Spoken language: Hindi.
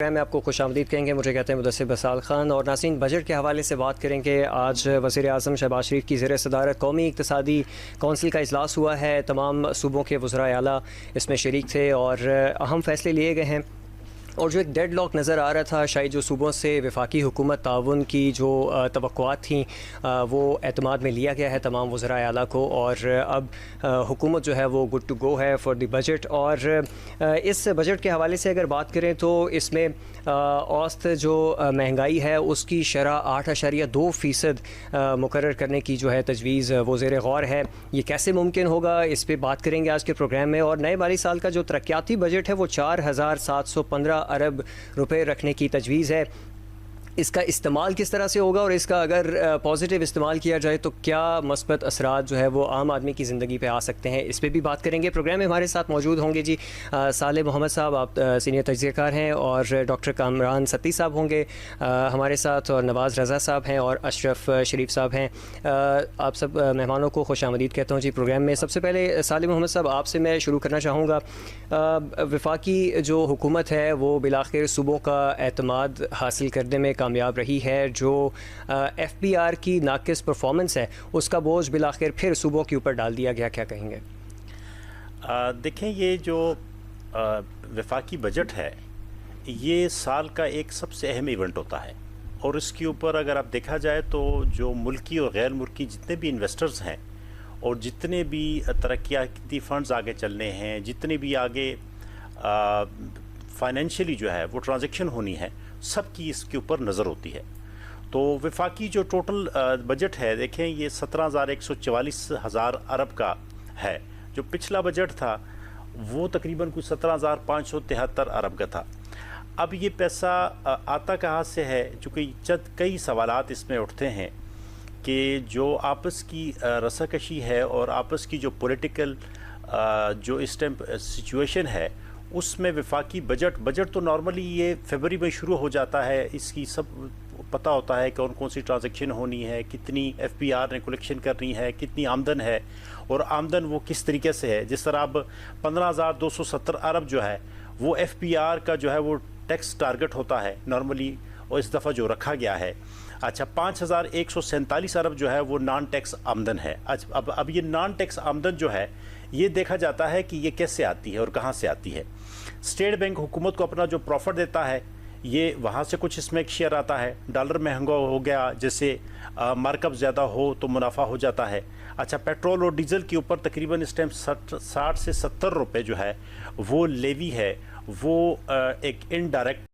मैं आपको खुशामदीद कहेंगे। मुझे कहते हैं मुदस्सिर बसाल ख़ान। और नाज़रीन, बजट के हवाले से बात करेंगे। आज वज़ीर आज़म शहबाज शरीफ की ज़ेर सदारत कौमी इक़्तिसादी कौंसिल का इजलास हुआ है। तमाम सूबों के वज़राए आला इसमें शरीक थे और अहम फ़ैसले लिए गए हैं। और जो एक डेड लॉक नज़र आ रहा था, शायद जो सूबों से वफाकी हुकूमत ताउन की जो तवक्कुआत थी वो एतमाद में लिया गया है तमाम वज़राए आला को। और अब हुकूमत जो है वो गुड टू गो है फॉर द बजट। और इस बजट के हवाले से अगर बात करें तो इसमें औसत जो महंगाई है उसकी शरह 8.2% मुकर्रर करने की जो है तजवीज़ वो ज़ेर गौर है। ये कैसे मुमकिन होगा, इस पर बात करेंगे आज के प्रोग्राम में। और नए माली साल का जो तरक्याती बजट है वो 4,715 अरब रुपए रखने की तजवीज़ है। इसका इस्तेमाल किस तरह से होगा और इसका अगर पॉजिटिव इस्तेमाल किया जाए तो क्या मस्बत असरात जो है वो आम आदमी की ज़िंदगी पे आ सकते हैं, इस पर भी बात करेंगे। प्रोग्राम में हमारे साथ मौजूद होंगे जी साले मोहम्मद साहब, आप सीनियर तजज़ियाकार हैं, और डॉक्टर कामरान सत्ती साहब होंगे हमारे साथ, और नवाज़ रज़ा साहब हैं, और अशरफ शरीफ साहब हैं। आप सब मेहमानों को खुशामदीद कहता हूँ जी प्रोग्राम में। सबसे पहले साले मोहम्मद साहब, आपसे मैं शुरू करना चाहूँगा। वफाकी जो हुकूमत है वो बिलाखिर सूबों का एतमाद हासिल करने में कामयाब रही है। जो FPR की नाकिस परफॉर्मेंस है उसका बोझ बिलाखिर फिर सूबों के ऊपर डाल दिया गया, क्या कहेंगे? देखें, ये जो वफाकी बजट है ये साल का एक सबसे अहम इवेंट होता है, और इसके ऊपर अगर आप देखा जाए तो जो मुल्की और गैर मुल्की जितने भी इन्वेस्टर्स हैं और जितने भी तरक्याती फ़ंड्स आगे चलने हैं, जितने भी आगे फाइनेंशियली जो है वो ट्रांजैक्शन होनी है, सबकी इसके ऊपर नज़र होती है। तो वफाकी जो टोटल बजट है, देखें, ये 17,144 अरब का है। जो पिछला बजट था वो तकरीबन कुछ 17,573 अरब का था। अब ये पैसा आता कहाँ से है? चूँकि कई सवालात इसमें उठते हैं कि जो आपस की रसाकशी है और आपस की जो पॉलिटिकल जो इस टाइम सिचुएशन है उसमें वफाकी बजट तो नॉर्मली ये फरवरी में शुरू हो जाता है। इसकी सब पता होता है कौन कौन सी ट्रांजैक्शन होनी है, कितनी FPR ने कलेक्शन करनी है, कितनी आमदन है, और आमदन वो किस तरीके से है। जिस तरह अब 15,270 अरब जो है वो FPR का जो है वो टैक्स टारगेट होता है नॉर्मली, और इस दफ़ा जो रखा गया है। अच्छा, 5,147 अरब जो है वो नॉन टैक्स आमदन है। अब ये नॉन टैक्स आमदन जो है ये देखा जाता है कि ये कैसे आती है और कहाँ से आती है। स्टेट बैंक हुकूमत को अपना जो प्रॉफिट देता है ये वहाँ से कुछ इसमें एक शेयर आता है। डॉलर महंगा हो गया, जैसे मार्कअप ज़्यादा हो तो मुनाफा हो जाता है। अच्छा, पेट्रोल और डीजल के ऊपर तकरीबन इस टाइम 60 से 70 रुपये जो है वो लेवी है, वो एक इनडायरेक्ट